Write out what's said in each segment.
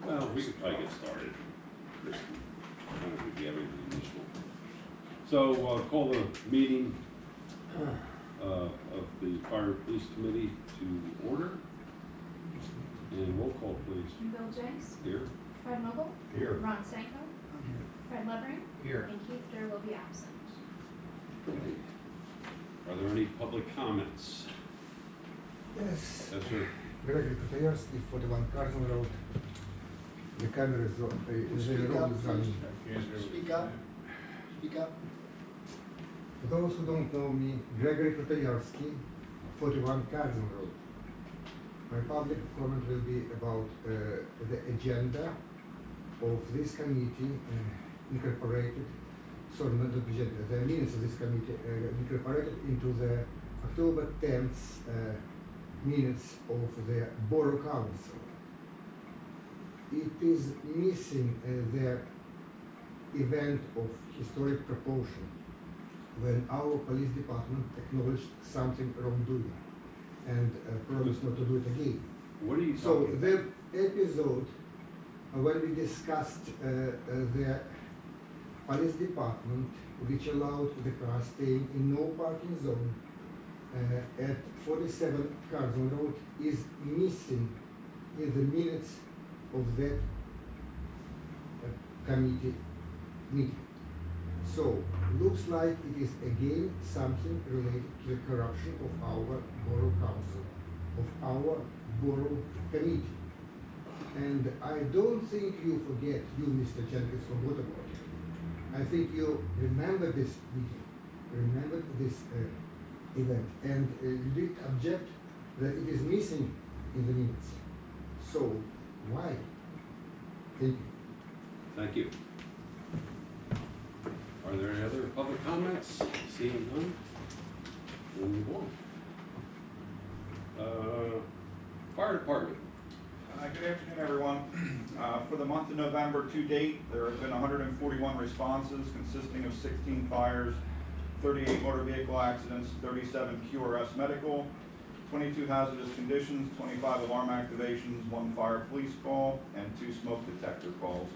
Well, we could probably get started. Just kind of give everything initial. So, call the meeting of the Fire Police Committee to order. And roll call, please. Bill Jenks. Here. Fred Noble. Here. Ron Stanko. Fred Levering. Here. And Keith Durr will be absent. Okay. Are there any public comments? Yes. Yes, sir. Gregory Kutajerski, 41 Carson Road. The camera is on, the road is running. Speak up. Speak up. For those who don't know me, Gregory Kutajerski, 41 Carson Road. My public comment will be about the agenda of this committee incorporated, sorry, not the agenda, the minutes of this committee incorporated into the October 10th minutes of the Borough Council. It is missing the event of historic proportion when our police department acknowledged something wrongdoing and promised not to do it again. What are you So talking the about? episode when we discussed the police department, which allowed the car staying in no parking zone at 47 Carson Road, is missing in the minutes of that committee meeting. So, looks like it is again something related to the corruption of our borough council, of our borough committee. And I don't think you forget, you Mr. Jenkins, forgot about it. I think you remember this meeting, remember this event, and you did object that it is missing in the minutes. So, why? Thank you. Thank you. Are there any other public comments? Seeing none, we'll move on. Fire Department. Good afternoon, everyone. For the month of November to date, there have been 141 responses consisting of 16 fires, 38 motor vehicle accidents, 37 QRS medical, 22 hazardous conditions, 25 alarm activations, 1 fire police call, and 2 smoke detector calls.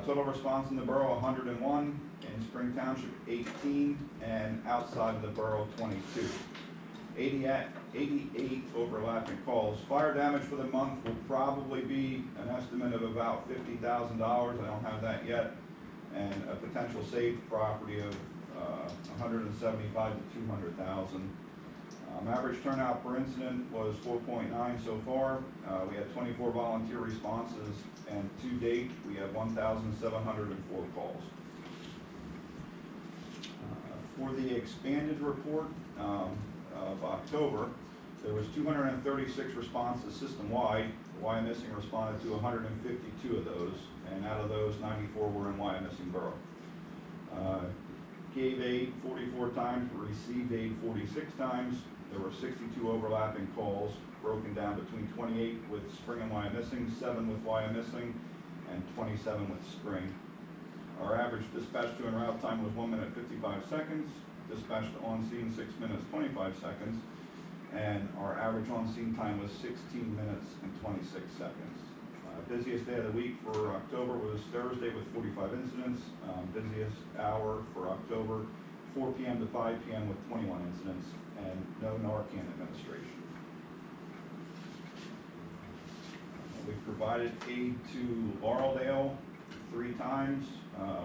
Total response in the borough 101, in Spring Township 18, and outside of the borough 22. 88 overlapping calls. Fire damage for the month will probably be an estimate of about $50,000. I don't have that yet. And a potential saved property of 175 to 200,000. Average turnout per incident was 4.9 so far. We had 24 volunteer responses, and to date we have 1,704 calls. For the expanded report of October, there was 236 responses system-wide. Wyomissing responded to 152 of those, and out of those, 94 were in Wyomissing Borough. Gave aid 44 times, received aid 46 times. There were 62 overlapping calls, broken down between 28 with Spring and Wyomissing, 7 with Wyomissing, and 27 with Spring. Our average dispatch to en route time was 1 minute 55 seconds. Dispatch to on scene 6 minutes 25 seconds. And our average on scene time was 16 minutes and 26 seconds. Busiest day of the week for October was Thursday with 45 incidents. Busiest hour for October, 4 p.m. to 5 p.m. with 21 incidents, and no Narcan administration. We've provided aid to Laureldale 3 times,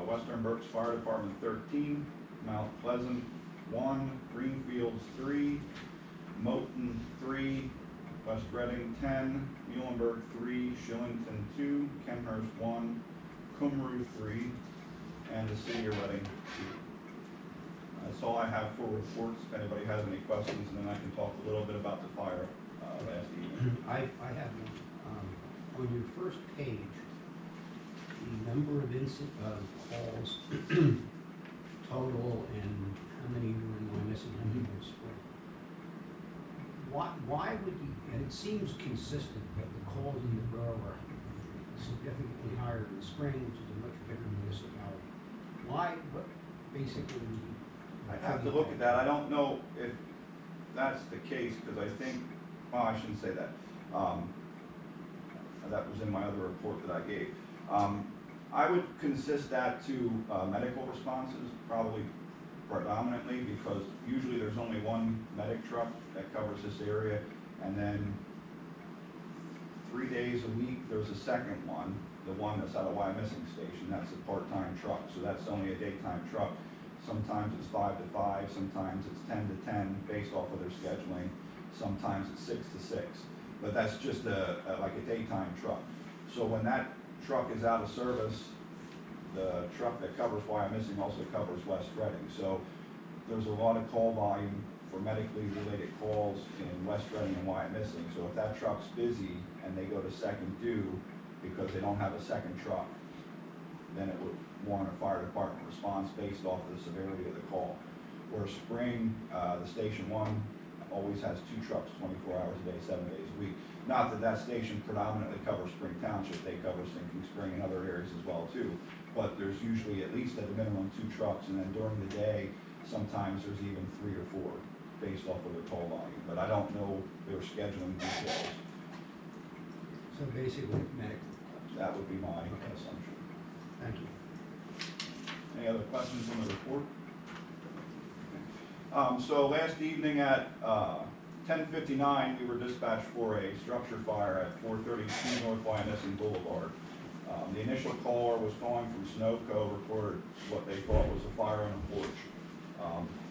Western Berks Fire Department 13, Mount Pleasant 1, Greenfields 3, Moton 3, West Reading 10, Muhlenberg 3, Shillington 2, Kemhurst 1, Cumru 3, and the City of Reading 2. That's all I have for reports. If anybody has any questions, and then I can talk a little bit about the fire last evening. I have on your first page, the number of calls total and how many were in Wyomissing, how many were in Spring. Why would you, and it seems consistent that the calls in the borough are significantly higher in Spring, which is a much bigger municipality. Why, what basically? I'd have to look at that. I don't know if that's the case, because I think, well, I shouldn't say that. that was in my other report that I gave. I would consist that to medical responses, probably predominantly, because usually there's only one medic truck that covers this area, and then 3 days a week, there's a second one, the one that's out of Wyomissing Station, that's a part-time truck, so that's only a daytime truck. Sometimes it's 5 to 5, sometimes it's 10 to 10, based off of their scheduling, sometimes it's 6 to 6. But that's just like a daytime truck. So when that truck is out of service, the truck that covers Wyomissing also covers West Reading. So there's a lot of call volume for medically related calls in West Reading and Wyomissing. So if that truck's busy and they go to second due because they don't have a second truck, then it would warrant a fire department response based off of the severity of the call. Where Spring, the Station 1 always has 2 trucks 24 hours a day, 7 days a week. Not that that station predominantly covers Spring Township, they cover Sinking Spring and other areas as well too. But there's usually at least at a minimum 2 trucks, and then during the day, sometimes there's even 3 or 4 based off of the call volume. But I don't know their scheduling details. So basically, medical. That would be my assumption. Thank you. Any other questions on the report? So last evening at 10:59, we were dispatched for a structure fire at 432 North Wyomissing Boulevard. The initial caller was calling from Sunoco, reported what they thought was a fire on a porch.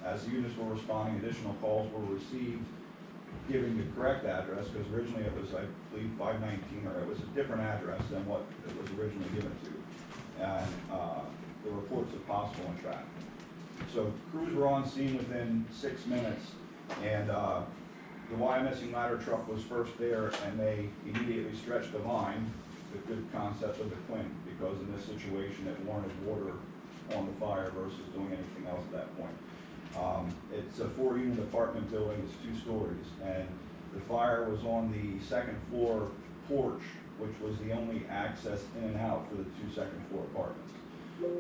As the units were responding, additional calls were received giving the correct address, because originally it was, I believe, 519, or it was a different address than what it was originally given to. And the reports of possible entrapment. So crews were on scene within 6 minutes, and the Wyomissing ladder truck was first there, and they immediately stretched the line, the good concept of the Quinn, because in this situation it warranted water on the fire versus doing anything else at that point. It's a 4-unit apartment building, it's 2 stories, and the fire was on the second floor porch, which was the only access in and out for the 2 second floor apartments.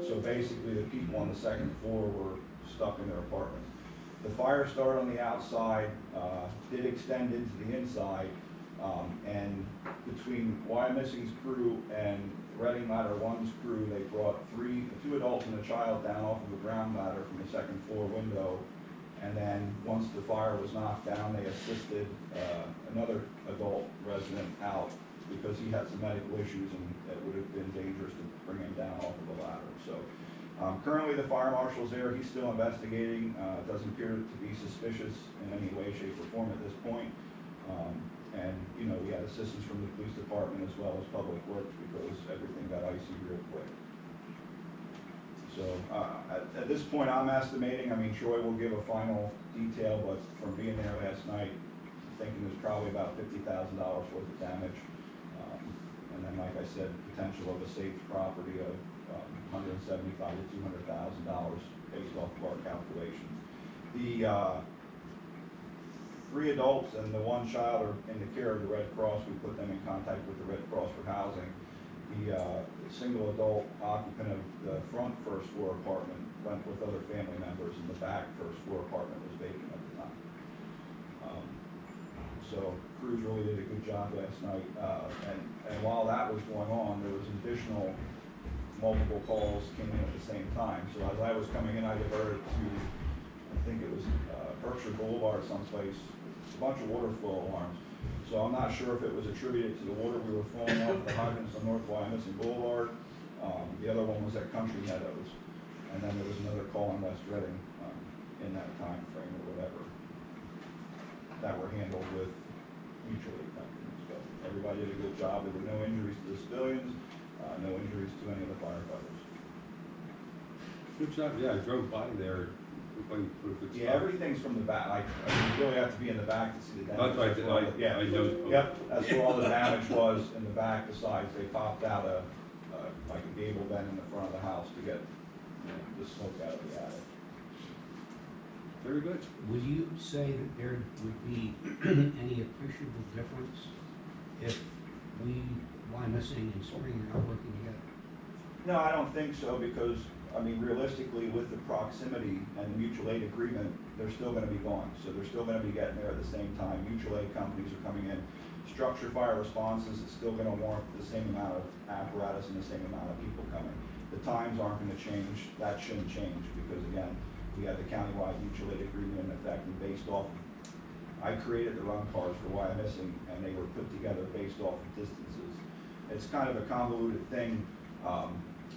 So basically, the people on the second floor were stuck in their apartments. The fire started on the outside, did extend into the inside, and between Wyomissing's crew and Reading Ladder 1's crew, they brought 2 adults and a child down off of the ground ladder from the second floor window. And then once the fire was knocked down, they assisted another adult resident out because he had some medical issues and it would have been dangerous to bring him down off of the ladder. So currently the fire marshal's there, he's still investigating. Doesn't appear to be suspicious in any way, shape, or form at this point. And, you know, we had assistance from the police department as well as Public Works because everything got icy real quick. So at this point, I'm estimating, I mean, Troy will give a final detail, but from being there last night, thinking there's probably about $50,000 worth of damage. And then, like I said, potential of a safe property of $175,000 to $200,000 based off of our calculations. The 3 adults and the 1 child are in the care of the Red Cross. We put them in contact with the Red Cross for housing. The single adult occupant of the front first floor apartment went with other family members, and the back first floor apartment was vacant at the time. So crews really did a good job last night. And while that was going on, there was additional multiple calls came in at the same time. So as I was coming in, I diverted to, I think it was Berkshire Boulevard someplace, a bunch of water flow alarms. So I'm not sure if it was attributed to the water we were flowing off the hydrants on North Wyomissing Boulevard. The other one was at Country Meadows. And then there was another call in West Reading in that time frame or whatever that were handled with mutual aid companies. But everybody did a good job. There were no injuries to the civilians, no injuries to any of the firefighters. Good job, yeah, I drove by there. Yeah, everything's from the back. I mean, you really have to be in the back to see the damage. That's right, Yeah, I know. Yep, that's where all the damage was in the back, the sides. They popped out like a gable vent in the front of the house to get the smoke out of the attic. Very good. Would you say that there would be any appreciable difference if Wyomissing and Spring are not working together? No, I don't think so, because, I mean, realistically, with the proximity and the mutual aid agreement, they're still gonna be gone. So they're still gonna be getting there at the same time. Mutual aid companies are coming in. Structured fire responses is still gonna warrant the same amount of apparatus and the same amount of people coming. The times aren't gonna change. That shouldn't change, because again, we have the countywide mutual aid agreement in effect, and based off, I created the run cars for Wyomissing, and they were put together based off of distances. It's kind of a convoluted thing,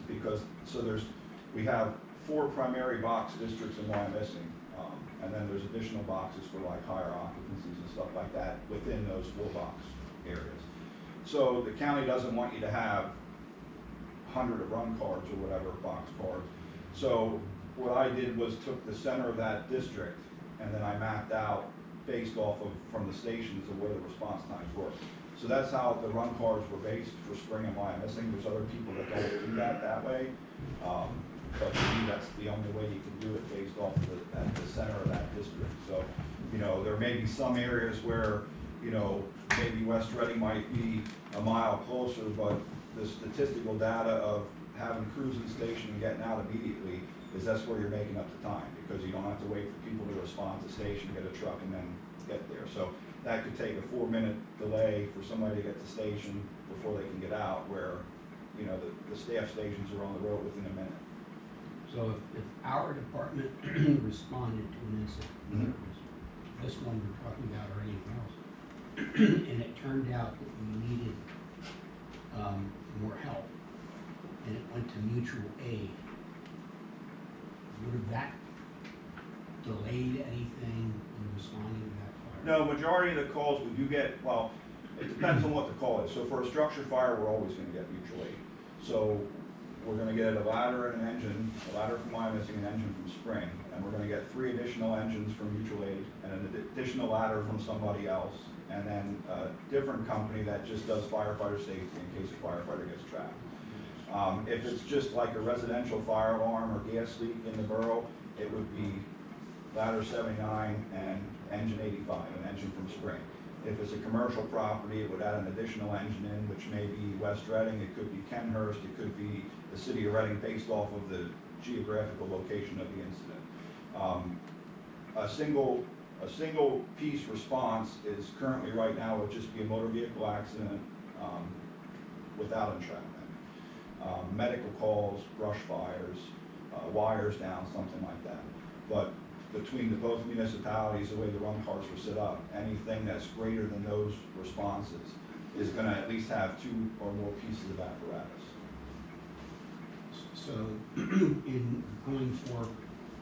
because, so we have 4 primary box districts in Wyomissing, and then there's additional boxes for like higher occupancies and stuff like that within those 4 box areas. So the county doesn't want you to have 100 of run cards or whatever, box cards. So what I did was took the center of that district, and then I mapped out based off of, from the stations, of where the response times were. So that's how the run cards were based for spring and Wyomissing. There's other people that don't do that way. But to me, that's the only way you can do it, based off of at the center of that district. So, you know, there may be some areas where, you know, maybe West Reading might be a mile closer, but the statistical data of having cruising station and getting out immediately is that's where you're making up the time, because you don't have to wait for people to respond to station, get a truck, and then get there. So that could take a 4-minute delay for somebody to get to station before they can get out, where, you know, the staff stations are on the road within a minute. So if our department responded to an incident, whether it was this one we're talking about or anything else, and it turned out that we needed more help, and it went to mutual aid, would have that delayed anything in responding to that fire? No, majority of the calls, we do get, well, it depends on what the call is. So for a structured fire, we're always gonna get mutual aid. So we're gonna get a ladder and an engine, a ladder from Wyomissing, an engine from Spring, and we're gonna get 3 additional engines from mutual aid, and an additional ladder from somebody else, and then a different company that just does firefighter safety in case a firefighter gets trapped. If it's just like a residential fire alarm or gas leak in the borough, it would be ladder 79 and engine 85, an engine from Spring. If it's a commercial property, it would add an additional engine in, which may be West Reading, it could be Kenhurst, it could be the city of Reading, based off of the geographical location of the incident. A single piece response is currently right now would just be a motor vehicle accident without entrapment. Medical calls, brush fires, wires down, something like that. But between the both municipalities, the way the run cars were set up, anything that's greater than those responses is gonna at least have 2 or more pieces of apparatus. So in going for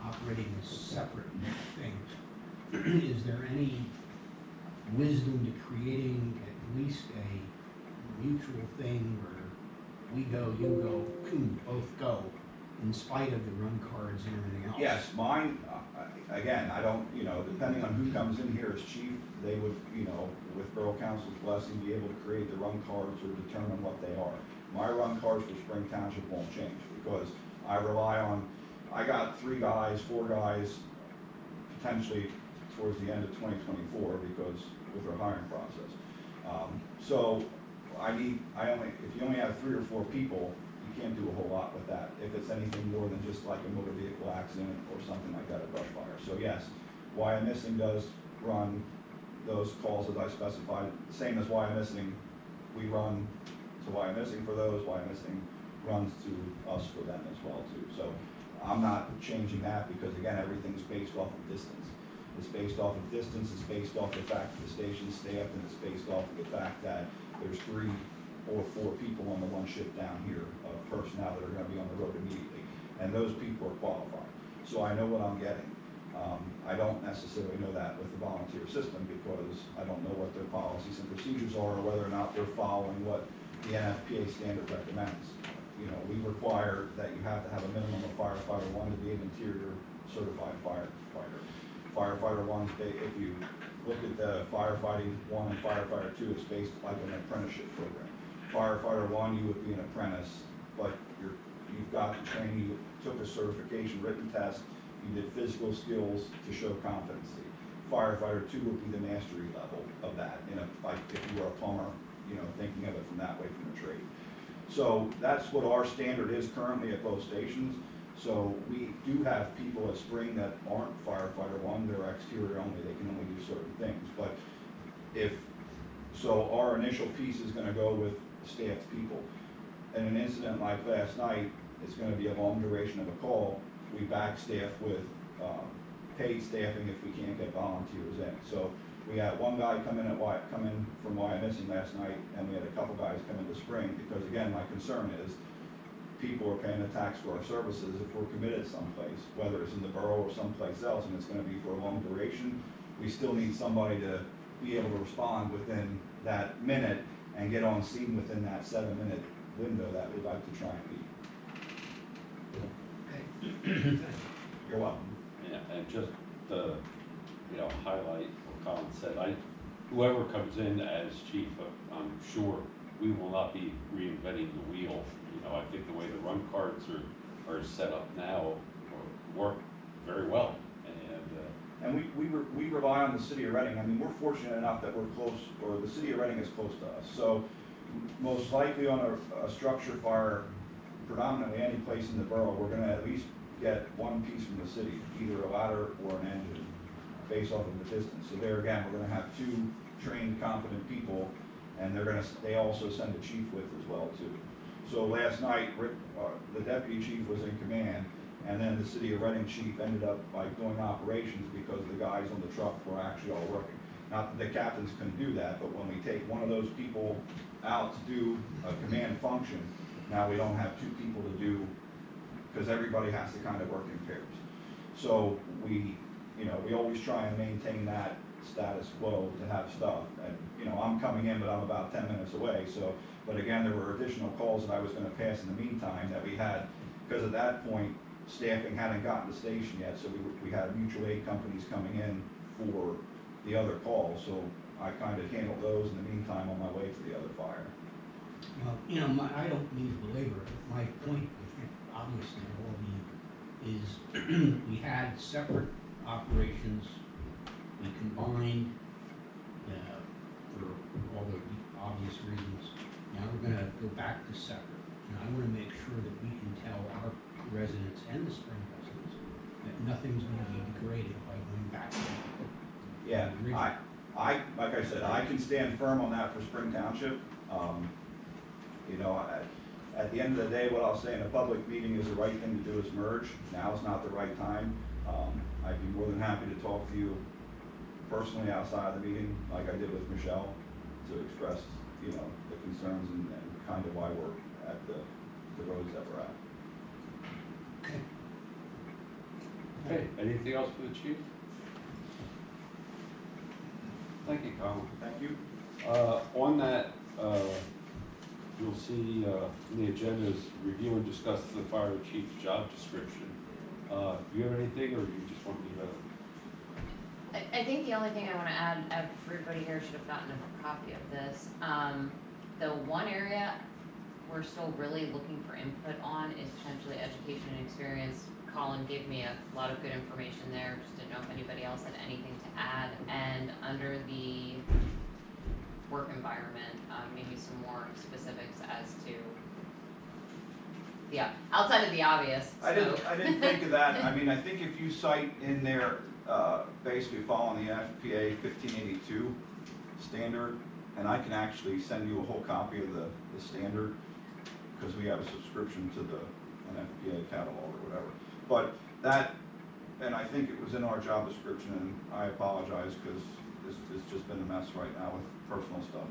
operating as separate things, is there any wisdom to creating at least a mutual thing where we go, you go, both go, in spite of the run cards and everything else? Yes, mine, again, I don't, you know, depending on who comes in here as chief, they would, you know, with Borough Council's blessing, be able to create the run cards or determine what they are. My run cards for Spring Township won't change, because I rely on, I got 3 guys, 4 guys, potentially towards the end of 2024, because with our hiring process. So if you only have 3 or 4 people, you can't do a whole lot with that, if it's anything more than just like a motor vehicle accident or something like that, a brush fire. So yes, Wyomissing does run those calls as I specified, same as Wyomissing, we run to Wyomissing for those, Wyomissing runs to us for them as well too. So I'm not changing that, because again, everything's based off of distance. It's based off of distance, it's based off the fact that the station's staffed, and it's based off of the fact that there's 3 or 4 people on the one shift down here of personnel that are gonna be on the road immediately. And those people are qualified. So I know what I'm getting. I don't necessarily know that with the volunteer system, because I don't know what their policies and procedures are, or whether or not they're following what the NFPA standard recommends. You know, we require that you have to have a minimum of firefighter 1 to be an interior certified firefighter. Firefighter 1's, if you look at the firefighting 1 and firefighter 2, it's based like an apprenticeship program. Firefighter 1, you would be an apprentice, but you've got the training, you took a certification written test, you did physical skills to show competency. Firefighter 2 would be the mastery level of that, like if you were a plumber, you know, thinking of it from that way, from a trade. So that's what our standard is currently at both stations. So we do have people at Spring that aren't firefighter one, they're exterior only, they can only do certain things. But so our initial piece is gonna go with staffed people. In an incident like last night, it's gonna be a long duration of a call. We backstaff with paid staffing if we can't get volunteers in. So we had one guy come in from Wyomissing last night, and we had a couple guys come into Spring, because again, my concern is people are paying the tax for our services if we're committed someplace, whether it's in the borough or someplace else, and it's gonna be for a long duration. We still need somebody to be able to respond within that minute and get on scene within that 7-minute window that we'd like to try and meet. You're welcome. Yeah, and just to, highlight what Colin said, whoever comes in as chief, I'm sure we will not be reinventing the wheel. I think the way the run cards are set up now work very well. And we rely on the city of Reading. I mean, we're fortunate enough that we're close, or the city of Reading is close to us. So most likely on a structure fire, predominantly any place in the borough, we're gonna at least get one piece from the city, either a ladder or an engine, based off of the distance. So there again, we're gonna have 2 trained, competent people, and they also send a chief with as well too. So last night, Rick, the deputy chief was in command, and then the city of Reading chief ended up doing operations because the guys on the truck were actually all working. Not that the captains couldn't do that, but when we take one of those people out to do a command function, now we don't have 2 people to do, because everybody has to kind of work in pairs. So we always try and maintain that status quo to have stuff. And, I'm coming in, but I'm about 10 minutes away. So, but again, there were additional calls that I was gonna pass in the meantime that we had, because at that point, staffing hadn't gotten to the station yet, so we had mutual aid companies coming in for the other calls. So I kind of handled those in the meantime on my way to the other fire. Well, I don't mean to belabor it, but my point, I think, obviously, to all of you, is we had separate operations, we combined, for all the obvious reasons. Now we're gonna go back to separate, and I wanna make sure that we can tell our residents and the Spring residents that nothing's gonna be degraded by going back to. Yeah, like I said, I can stand firm on that for Spring Township. At the end of the day, what I'll say in a public meeting is the right thing to do is merge. Now is not the right time. I'd be more than happy to talk to you personally outside of the meeting, like I did with Michelle, to express, the concerns and kind of why we're at the roads that we're at. Okay. Okay, anything else for the chief? Thank you, Colin. Thank you. On that, you'll see in the agenda is review and discuss the fire chief's job description. Do you have anything, or you just want me to? I think the only thing I want to add, everybody here should have gotten a copy of this. The one area we're still really looking for input on is potentially education and experience. Colin gave me a lot of good information there, just didn't know if anybody else had anything to add. And under the work environment, maybe some more specifics as to, yeah, outside of the obvious. I didn't think of that. I mean, I think if you cite in there, basically following the NFPA 1582 standard, and I can actually send you a whole copy of the standard, because we have a subscription to the NFPA catalog or whatever. But that, and I think it was in our job description, and I apologize because it's just been a mess right now with personal stuff.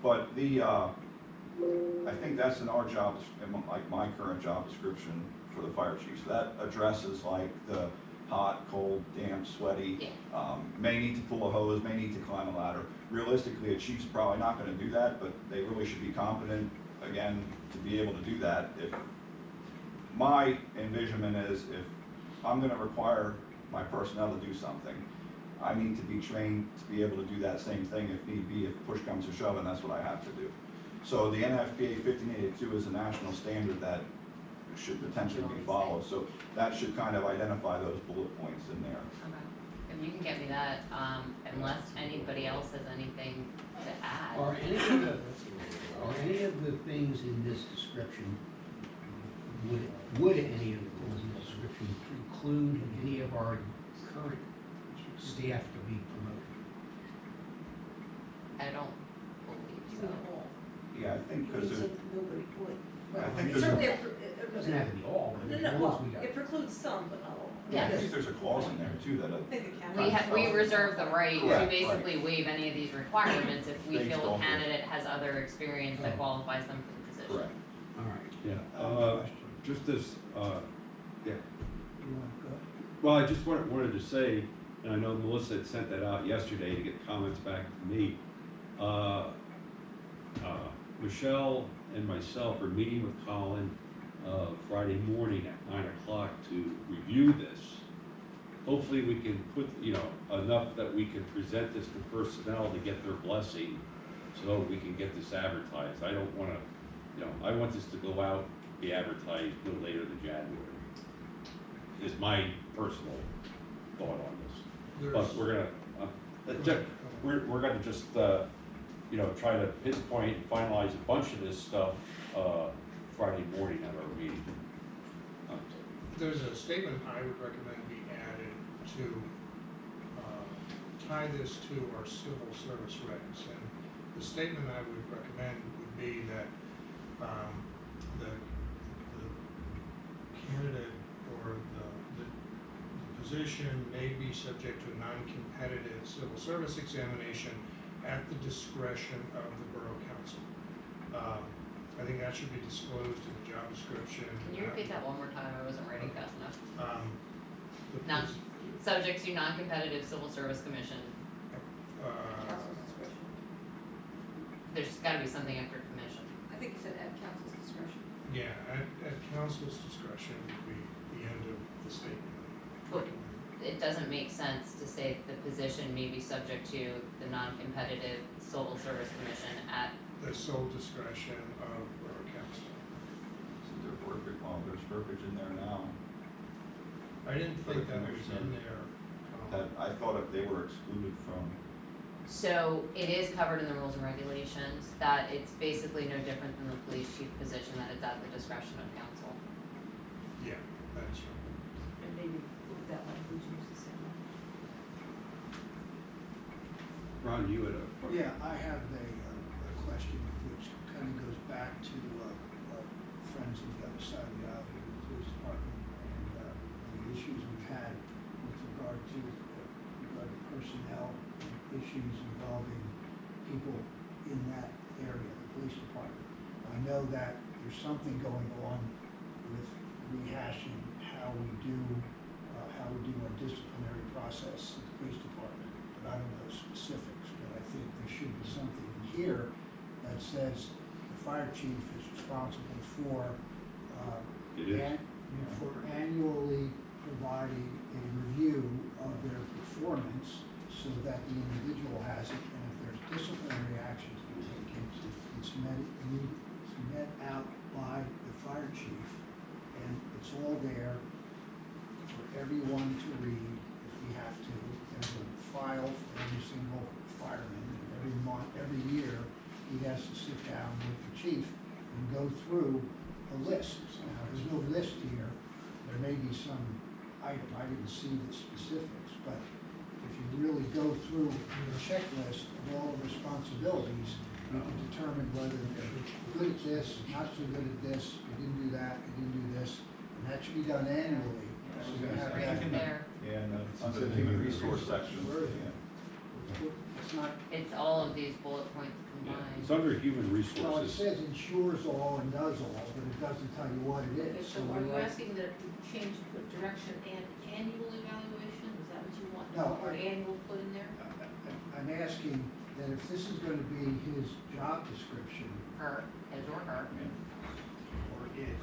But I think that's in our job, like my current job description for the fire chief. So that addresses like the hot, cold, damp, sweaty, Yeah. May need to pull a hose, may need to climb a ladder. Realistically, a chief's probably not gonna do that, but they really should be competent, again, to be able to do that. If my envisionment is, if I'm gonna require my personnel to do something, I need to be trained to be able to do that same thing if need be, if push comes to shove, and that's what I have to do. So the NFPA 1582 is a national standard that should potentially be followed, so that should kind of identify those bullet points in there. Okay, if you can get me that, unless anybody else has anything to add. Are any of the Are any of the things in this description, would any of the things in the description preclude any of our current staff to be promoted? I don't believe so. Yeah, I think because So nobody would. I think It there's certainly, a- It doesn't have to be all, but no, as no, long as well, we got. it precludes some, but not all. Yeah. I think there's a clause in there too that I think the county. We reserve the right to Correct, basically waive any of these requirements if we Based feel off a of- candidate has other experience that qualifies them for the position. correct. All right. Yeah, just this, yeah. You want to go? Well, I just wanted to say, and I know Melissa had sent that out yesterday to get comments back to me. Michelle and myself are meeting with Colin Friday morning at 9 o'clock to review this. Hopefully we can put, enough that we can present this to personnel to get their blessing so we can get this advertised. I don't wanna, I want this to go out, be advertised no later than January. Is my personal thought on this. But we're gonna, we're gonna just, try to pinpoint and finalize a bunch of this stuff, Friday morning at our meeting. There's a statement I would recommend be added to tie this to our civil service regs. And the statement I would recommend would be that the candidate or the position may be subject to a non-competitive civil service examination at the discretion of the Borough Council. I think that should be disclosed in the job description. Can you repeat that one more time? I wasn't writing fast enough. The Non, pos- subject to non-competitive civil service commission. Council's discretion. There's gotta be something after commission. I think you said at council's discretion. Yeah, at council's discretion would be the end of the statement. But it doesn't make sense to say the position may be subject to the non-competitive civil service commission at, The sole discretion of Borough Council. There's verbiage in there now. I didn't For think the that was in commissioner. there. That I thought if they were excluded from, so it is covered in the rules and regulations, that it's basically no different than the police chief position, that it's at the discretion of council. Yeah, that's right. And maybe with that language use the same one. Ron, you had a question? Yeah, I have a question which kind of goes back to our friends on the other side of the aisle here, the police department, and the issues we've had with regard to personnel and issues involving people in that area, the police department. I know that there's something going on with rehashing how we do our disciplinary process at the police department, but I don't know specifics, but I think there should be something in here that says the fire chief is responsible for, It is. for annually providing a review of their performance so that the individual has it, and if there's disciplinary actions to be taken, it's met out by the fire chief, and it's all there for everyone to read if we have to. There's a file for every single fireman, and every month, every year, he has to sit down with the chief and go through a list. Now, there's no list here, there may be some item, I didn't see the specifics, but if you really go through the checklist of all the responsibilities, you can determine whether they're good at this, not so good at this, you didn't do that, you didn't do this, and that should be done annually. So you have Right that. there, and under the human resource section. Where is it? Yeah. It's not, it's all of these bullet points Yeah, combined. it's under human well, it resources. says ensures all and does all, but it doesn't tell you what it Okay, is. so are you we're- asking that it change to put direction and annual evaluation? Is that what you want? No, Or I- annual put in there? I'm asking that if this is gonna be his job description, Her, his or her. or is,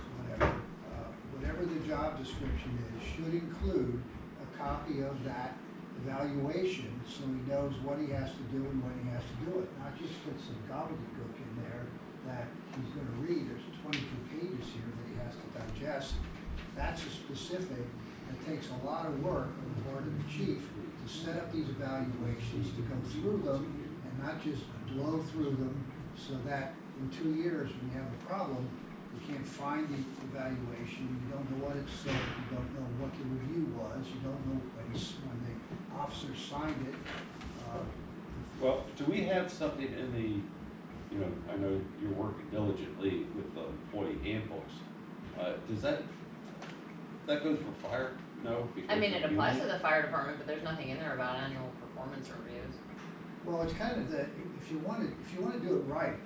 whatever the job description is, should include a copy of that evaluation, so he knows what he has to do and when he has to do it, not just put some gobbledygook in there that he's gonna read. There's 22 pages here that he has to digest. That's a specific, it takes a lot of work on the part of the chief to set up these evaluations, to go through them, and not just blow through them, so that in 2 years, when you have a problem, you can't find the evaluation, you don't know what it said, you don't know what the review was, you don't know when the officer signed it. Well, do we have something in the, you know, I know you're working diligently with the employee handbooks. Does that goes for fire? No? I mean, it because of applies to union? the fire department, but there's nothing in there about annual performance reviews. Well, it's kind of if you want to do it right,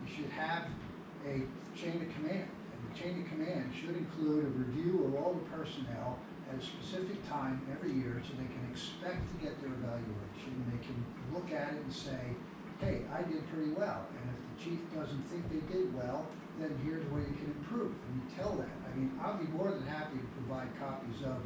you should have a chain of command. And the chain of command should include a review of all the personnel at a specific time every year so they can expect to get their evaluation. And they can look at it and say, hey, I did pretty well. And if the chief doesn't think they did well, then here's where you can improve. And you tell that. I mean, I'll be more than happy to provide copies of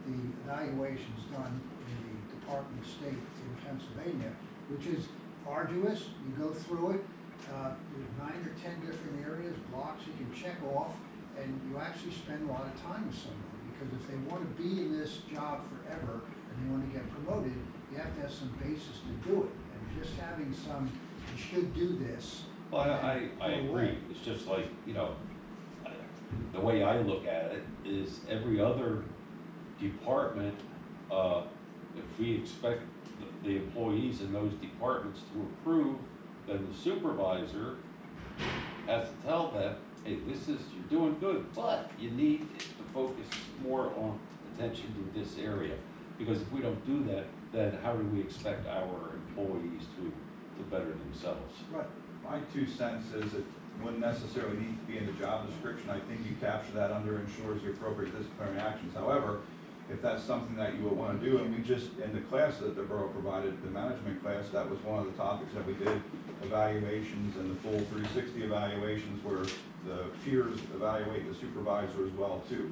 the evaluations done in the Department of State in Pennsylvania, which is arduous. You go through it. There's 9 or 10 different areas, blocks you can check off, and you actually spend a lot of time with someone. Because if they want to be in this job forever and they want to get promoted, you have to have some basis to do it. And just having some, you should do this. Well, I agree. It's just like, you know, the way I look at it is every other department, if we expect the employees in those departments to improve, then the supervisor has to tell them, hey, you're doing good, but you need to focus more on attention to this area. Because if we don't do that, then how do we expect our employees to better themselves? Right. My 2 cents is it wouldn't necessarily need to be in the job description. I think you capture that under ensures the appropriate disciplinary actions. However, if that's something that you would want to do, and we just, in the class that the borough provided, the management class, that was one of the topics that we did, evaluations and the full 360 evaluations where the peers evaluate the supervisor as well too.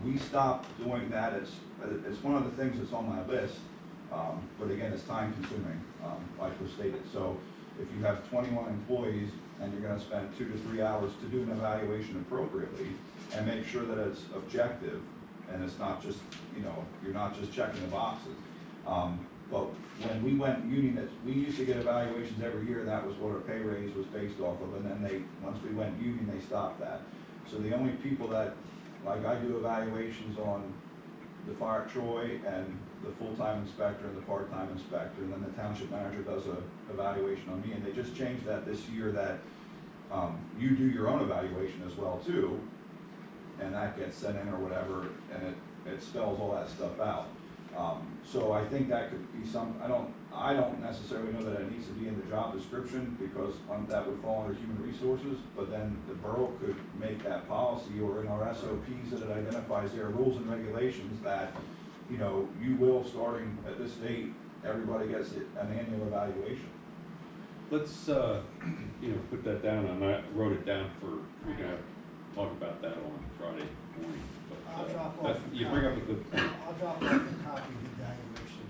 We stopped doing that. It's one of the things that's on my list, but again, it's time consuming, like was stated. So if you have 21 employees and you're going to spend 2 to 3 hours to do an evaluation appropriately and make sure that it's objective and it's not just, you know, you're not just checking the boxes. But when we went union, we used to get evaluations every year. That was what our pay raise was based off of. And then once we went union, they stopped that. So the only people that, like I do evaluations on the fire Troy and the full-time inspector and the part-time inspector, and then the township manager does a evaluation on me. And they just changed that this year that you do your own evaluation as well too, and that gets sent in or whatever, and it spells all that stuff out. So I think that could be I don't necessarily know that it needs to be in the job description because that would fall under human resources, but then the borough could make that policy, or in our SOPs that it identifies there are rules and regulations that, you know, you will, starting at this date, everybody gets an annual evaluation. Let's, you know, put that down, and I wrote it down we're gonna talk about that on Friday morning. I'll But drop off. you bring up a good point. I'll drop off a copy of the evaluation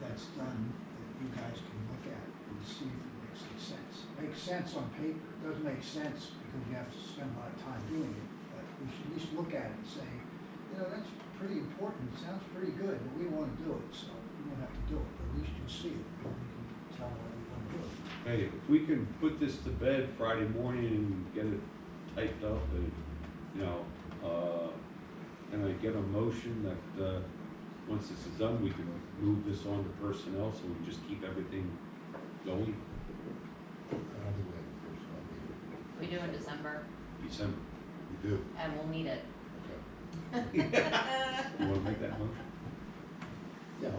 that's done, that you guys can look at and see if it makes any sense. Makes sense on paper, it doesn't make sense because you have to spend a lot of time doing it, but we should at least look at it and say, you know, that's pretty important, it sounds pretty good, but we want to do it, so we don't have to do it, but at least you'll see it, and you can tell whether you want to do it. Hey, if we can put this to bed Friday morning and get it typed up and, you know, can I get a motion that, once this is done, we can move this on to personnel so we just keep everything going? We do in December, December. We do. and we'll need it. You wanna make that motion? Yeah,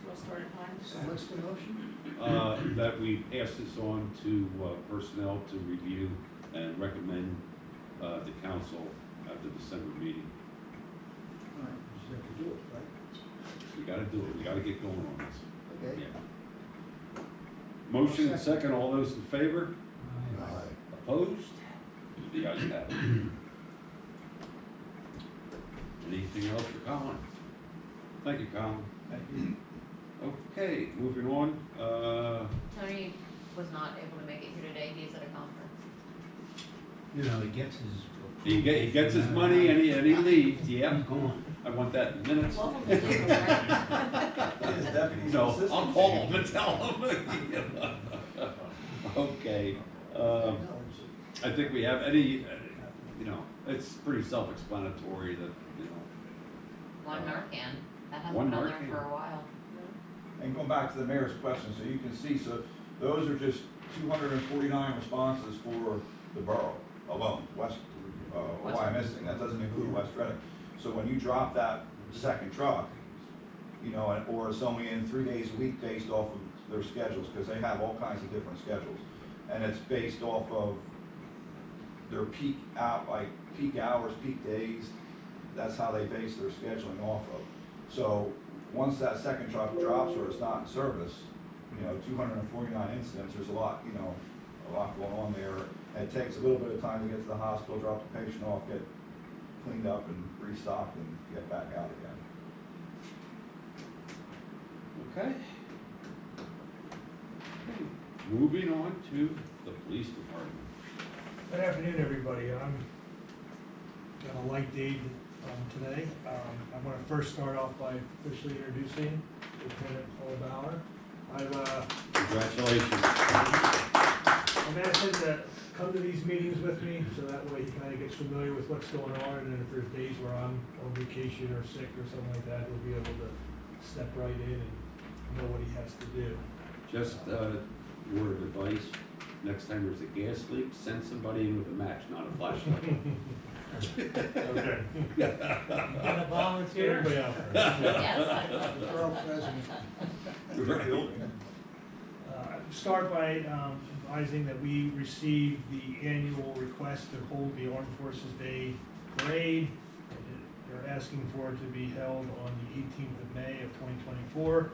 We'll start at 9. So what's the motion? That we pass this on to personnel to review and recommend the council at the December meeting. All right, we just have to do it, right? We gotta do it, we gotta get going on this. Okay. Yeah. Motion and second, all those in favor? Aye. Opposed? The ayes have it. Anything else for Colin? Thank you, Colin. Thank you. Okay, moving on, Tony was not able to make it here today, he's at a conference. You know, he gets his. he gets his money and he leaves, yeah. He's gone. I want that in minutes. Welcome to Cleveland, right? His deputy's No, assistant. I'll call him and tell him. Okay, No, I think we have any, you know, it's pretty self-explanatory that, you know, One Narcan, that hasn't One been there Narcan. for a while. And going back to the mayor's question, so you can see, so those are just 249 responses for the borough alone, West, Wyomissing, that doesn't include West Reading. So when you drop that second truck, you know, or it's only in 3 days a week based off of their schedules, because they have all kinds of different schedules. And it's based off of their peak hours, peak days, that's how they base their scheduling off of. So once that second truck drops or it's not in service, you know, 249 incidents, there's a lot, you know, a lot going on there. And it takes a little bit of time to get to the hospital, drop the patient off, get cleaned up and restocked and get back out again. okay. Okay, moving on to the police department. Good afternoon, everybody. I'm got a light day today. I want to first start off by officially introducing Lieutenant Paul Bauer. Congratulations. I've asked him to come to these meetings with me, so that way he kind of gets familiar with what's going on, and then if there's days where I'm on vacation or sick or something like that, he'll be able to step right in and know what he has to do. Just a word of advice, next time there's a gas leak, send somebody in with a match, not a flashlight. Okay. Gonna volunteer? Everybody out there. Yes. The borough president. Start by advising that we received the annual request to hold the Armed Forces Day Parade. They're asking for it to be held on the 18th of May of 2024.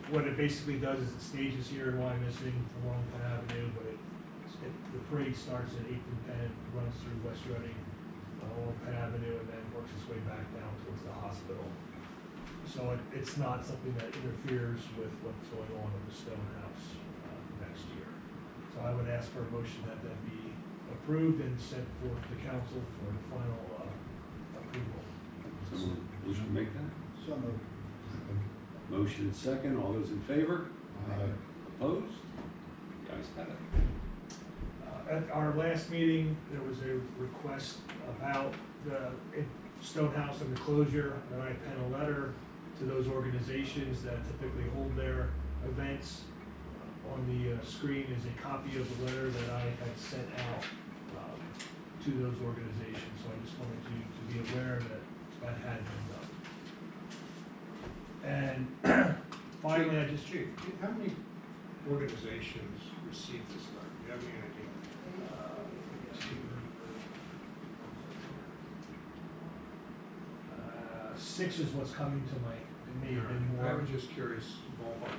What it basically does is it stages here in Wyomissing along Penn Avenue, but the parade starts at 8th and Penn, runs through West Reading, along Penn Avenue, and then works its way back down towards the hospital. So it's not something that interferes with what's going on in the Stone House next year. So I would ask for a motion that that be approved and sent forth to council for final approval. Someone wish to make that? So moved. Motion and second, all those in favor? Opposed? The ayes have it. At our last meeting, there was a request about the Stonehouse and the closure, and I penned a letter to those organizations that typically hold their events. On the screen is a copy of the letter that I had sent out to those organizations, so I just wanted you to be aware that that had been done. And finally, I just, Chief, how many organizations received this letter? Do you have any idea? 6 is what's coming to my, it may have been I more was just curious, ballpark.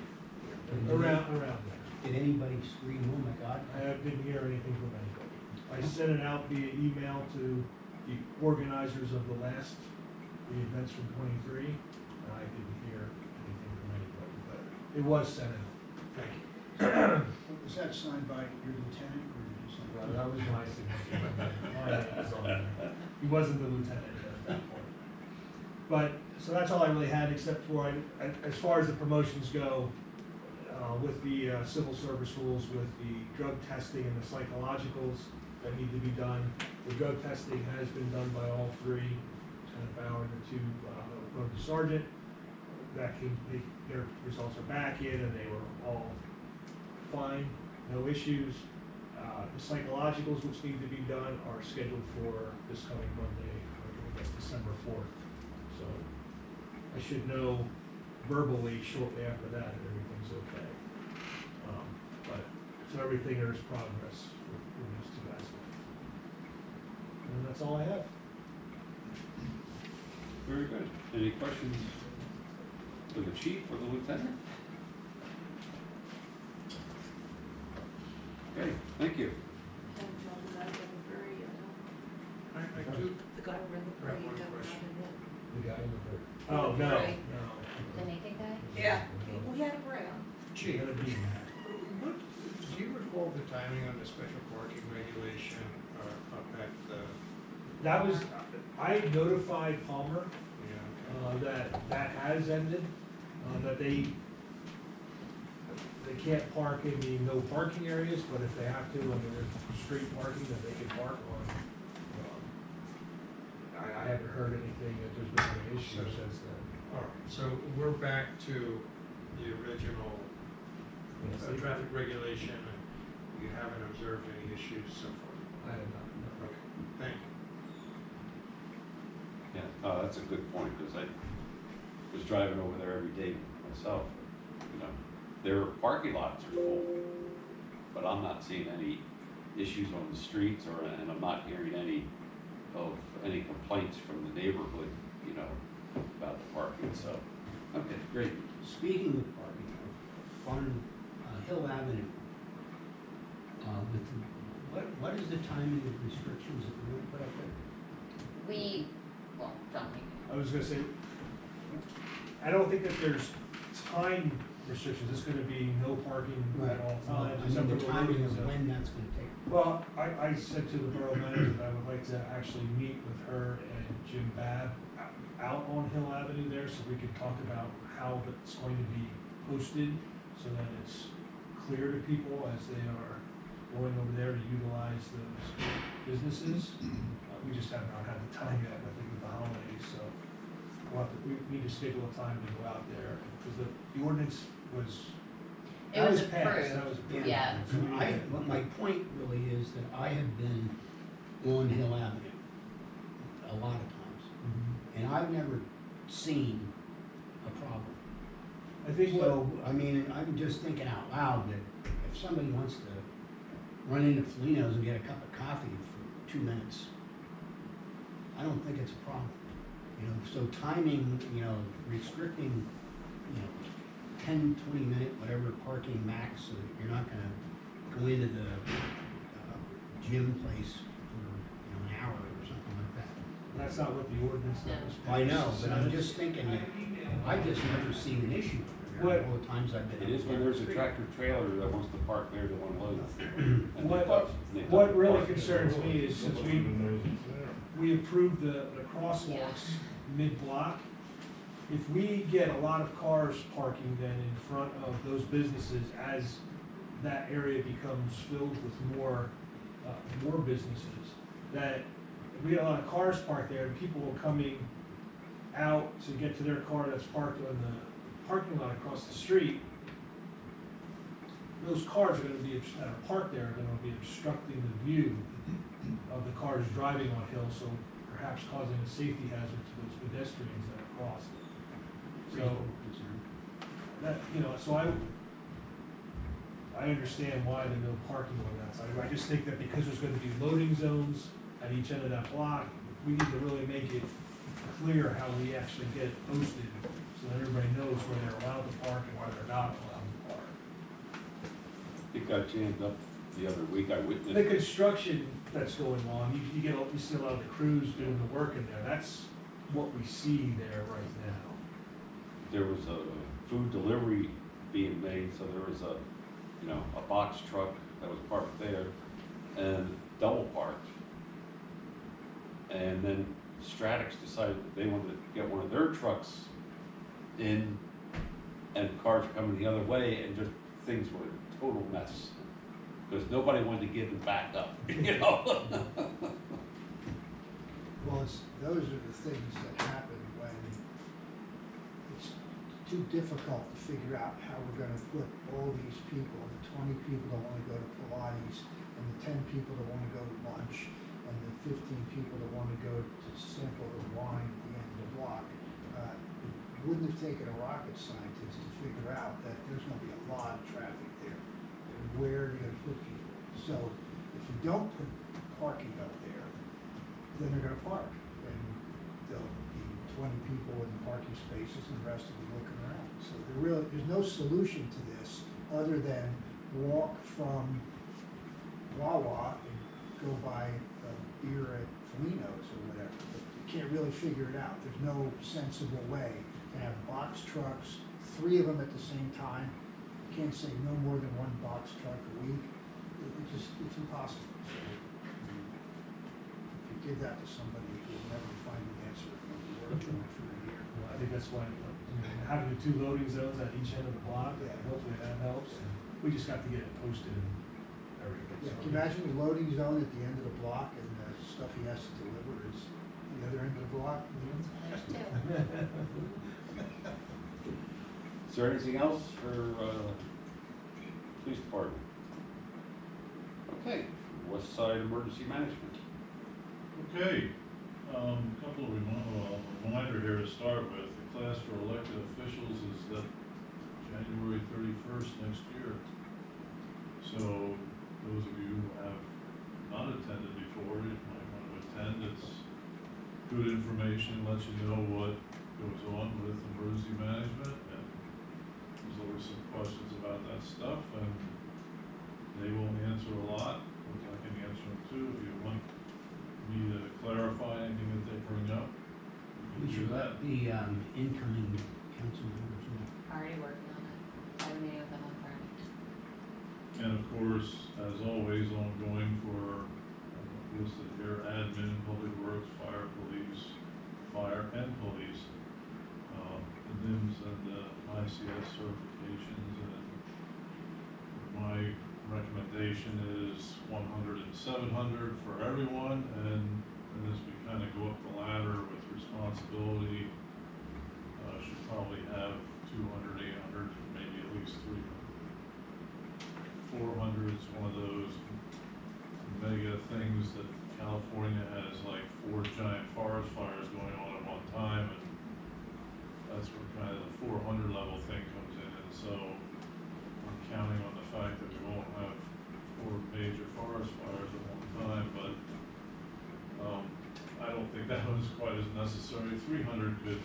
around there. Did anybody scream, oh my God? I didn't hear anything from anybody. I sent it out via email to the organizers of the events from 23, and I didn't hear anything from anybody, but it was sent out. Thank you. Was that signed by your lieutenant or did you sign? Well, that was my signature. My name was on there. He wasn't the lieutenant yet at that point. But, so that's all I really had, except for, as far as the promotions go, with the civil service rules, with the drug testing and the psychologicals that need to be done. The drug testing has been done by all 3, Lieutenant Bauer and the 2 rode the sergeant. That came, their results are back in and they were all fine, no issues. The psychologicals which need to be done are scheduled for this coming Monday, I guess December 4th. So I should know verbally shortly after that everything's okay. So everything there is progress in those 2 aspects. And that's all I have. Very good. Any questions for the chief or the lieutenant? Okay, thank you. I do The guy who ran the parade, One you don't question. have him. The guy in the bird. Oh, no, Right. no. The naked guy? Yeah. We had a parade. Chief, Gotta be mad. what, do you recall the timing on the special parking regulation up at the, That was, I notified Palmer yeah, that has ended, that they they can't park in the no parking areas, but if they have to, when there's street parking that they can park on. I haven't heard anything that there's been any issue since then. All right, so we're back to the original traffic regulation, and you haven't observed any issues so far? I have not, no. Okay, thank you. Yeah, that's a good point, because I was driving over there every day myself. You know, their parking lots are full, but I'm not seeing any issues on the streets, and I'm not hearing any complaints from the neighborhood, you know, about the parking, so, okay, great. Speaking of parking, on Hill Avenue, what is the timing of restrictions that we're gonna put up there? Don't make I was gonna say, I don't think that there's time restrictions, it's gonna be no parking at all times. I except mean, for the timing loading of zone. when that's gonna take. Well, I said to the borough manager that I would like to actually meet with her and Jim Babb out on Hill Avenue there, so we can talk about how it's going to be posted, so that it's clear to people as they are going over there to utilize those businesses. We just have not had the time yet, I think, with the holidays, so we need to schedule a time to go out there, because the ordinance was. it that was passed, approved. that was approved. Yeah. So we need to- What my point really is that I have been on Hill Avenue a lot of times, and I've never seen a problem. I think what. So, I mean, I'm just thinking out loud that if somebody wants to run into Felino's and get a cup of coffee for 2 minutes, I don't think it's a problem. You know, so timing, you know, restricting, you know, 10, 20 minute, whatever parking max, so that you're not gonna go into the gym place for, you know, an hour or something like that. That's not what the ordinance that was passed. I know, but I'm says. just thinking that I've just never seen an issue there, all the times I've been. It is when there's a tractor trailer that wants to park there to unload. And What really concerns me is since we approved the crosswalks mid-block, if we get a lot of cars parking then in front of those businesses as that area becomes filled with more businesses, that if we get a lot of cars parked there and people are coming out to get to their car that's parked on the parking lot across the street, those cars are gonna be, that are parked there are gonna be obstructing the view of the cars driving on Hill, so perhaps causing a safety hazard to those pedestrians that are crossing. So, that, you know, so I understand why the no parking on that side. I just think that because there's gonna be loading zones at each end of that block, we need to really make it clear how we actually get it posted, so that everybody knows where they're allowed to park and where they're not allowed to park. It got jammed up the other week, I witnessed. The construction that's going on, you see a lot of the crews doing the work in there, that's what we see there right now. There was a food delivery being made, so there was a, you know, a box truck that was parked there and double parked. And then Stratix decided that they wanted to get one of their trucks in, and cars were coming the other way, and just things were a total mess. Because nobody wanted to give them back up, you know? Well, those are the things that happen when it's too difficult to figure out how we're gonna put all these people, the 20 people that wanna go to Pilates, and the 10 people that wanna go to lunch, and the 15 people that wanna go to sample the wine at the end of the block. It wouldn't have taken a rocket scientist to figure out that there's gonna be a lot of traffic there. And where are you gonna put people? So if you don't put parking up there, then they're gonna park. And there'll be 20 people in the parking spaces and the rest will be looking around. So there's no solution to this other than walk from Wawa and go buy a beer at Felino's or whatever. But you can't really figure it out. There's no sensible way to have box trucks, 3 of them at the same time. You can't say no more than 1 box truck a week. It's impossible. So if you give that to somebody, you'll never find an answer. You'll be working on it for a year. Well, I think that's why having the 2 loading zones at each end of the block, hopefully that helps. We just got to get it posted and everything. Yeah, so- can you imagine the loading zone at the end of the block and the stuff he has to deliver is the other end of the block? There's 2. Is there anything else for, police department? Okay, West Side Emergency Management. Okay, couple of reminder here to start with. The class for elected officials is that January 31st next year. So those of you who have not attended before, you might want to attend. It's good information, lets you know what goes on with emergency management, and there's always some questions about that stuff, and they will answer a lot, which I can answer them too. If you want me to clarify anything that they bring up, We we can should do that. let the incoming council members know. Already working on it. I have a meeting with them on Friday. And of course, as always, ongoing for, listed here, admin, public works, fire, police, fire and police, the NIMS and the ICS certifications, and my recommendation is 100 and 700 for everyone, and as we kind of go up the ladder with responsibility, should probably have 200, 800, maybe at least 300. 400 is one of those mega things that California has, like 4 giant forest fires going on at one time, and that's where kind of the 400 level thing comes in, and so I'm counting on the fact that we won't have 4 major forest fires at one time, but I don't think that one's quite as necessary. 300 could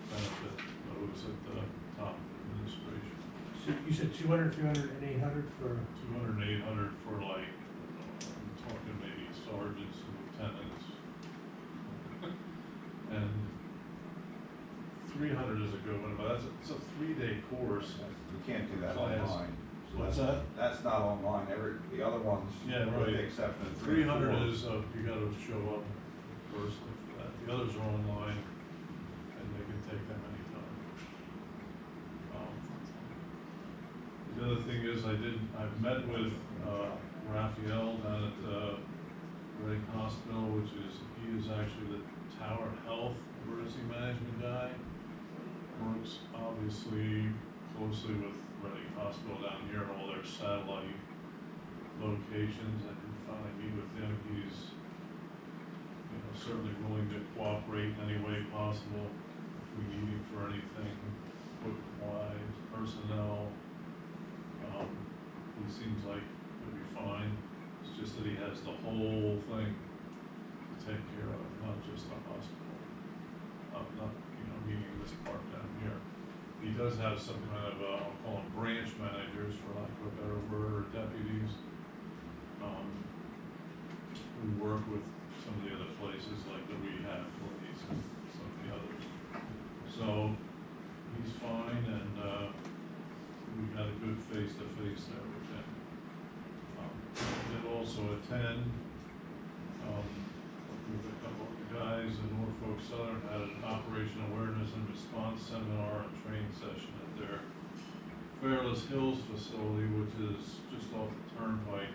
benefit those at the top of the administration. So you said 200, 300, and 800 for, 200 and 800 for like, I'm talking maybe sergeants and lieutenants. And 300 is a good one, but it's a 3-day course. You can't do that Class. online. So What's that's- that? That's not online, the other ones, Yeah, with right. the exception of 3 and 300 4. is, you gotta show up personally for that. The others are online, and they can take them anytime. The other thing is, I've met with, Raphael down at, Reading Hospital, he is actually the Tower Health Emergency Management guy. Works obviously closely with Reading Hospital down here and all their satellite locations, and we finally meet with him. He's, certainly willing to cooperate in any way possible if we need him for anything, equipment-wise, personnel. He seems like he'll be fine. It's just that he has the whole thing to take care of, not just the hospital. Not, meaning this part down here. He does have some kind of, I'll call them branch managers, for lack of a better word, or deputies, who work with some of the other places, like the rehab place and some of the others. So, he's fine, and, we got a good face-to-face there with him. Did also attend, with a couple of the guys in Norfolk Southern, had an Operation Awareness and Response seminar and training session at their Fairless Hills facility, which is just off the turnpike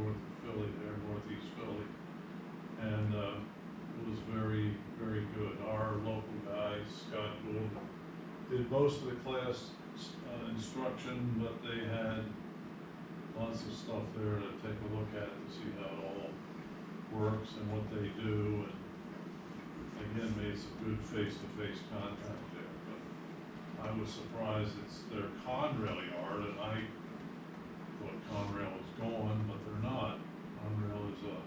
north of Philly there, northeast Philly. And, it was very, very good. Our local guy, Scott Gould, did most of the class, instruction, but they had lots of stuff there to take a look at to see how it all works and what they do, and again, made some good face-to-face contact there. But I was surprised it's their Conrail yard, and I thought Conrail was gone, but they're not. Conrail is a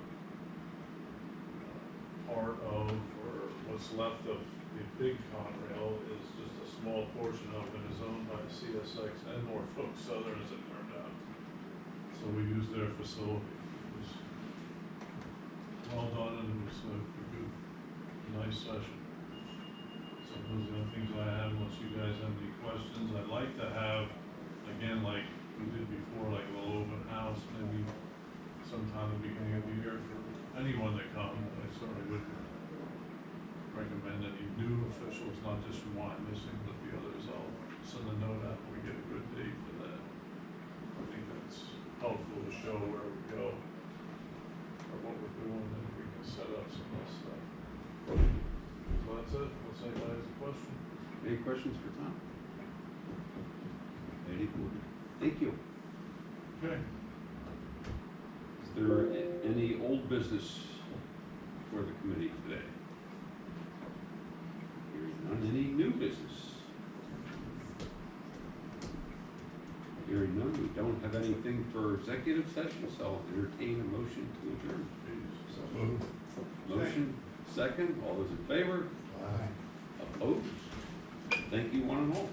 part of, or what's left of the big Conrail is just a small portion of it is owned by CSX and Norfolk Southern, as it turned out. So we used their facility. It was well done, and it was a good, nice session. So those are the things I have, unless you guys have any questions. I'd like to have, again, like we did before, like a little open house, maybe sometime at the beginning of the year for anyone that comes. I certainly would bring recommend any new officials, not just from Wyomissing, but the others. I'll send a note out when we get a good date for that. I think that's helpful to show where we go, or what we're doing, and we can set up some of that stuff. So that's it, unless anybody has a question. Any questions for Tom? Thank you. Okay. Is there any old business for the committee today? Hearing none. Any new business? Hearing none, we don't have anything for executive session, so I'll entertain a motion to adjourn. So moved. Motion, second, all those in favor? Opposed? Thank you, one and all.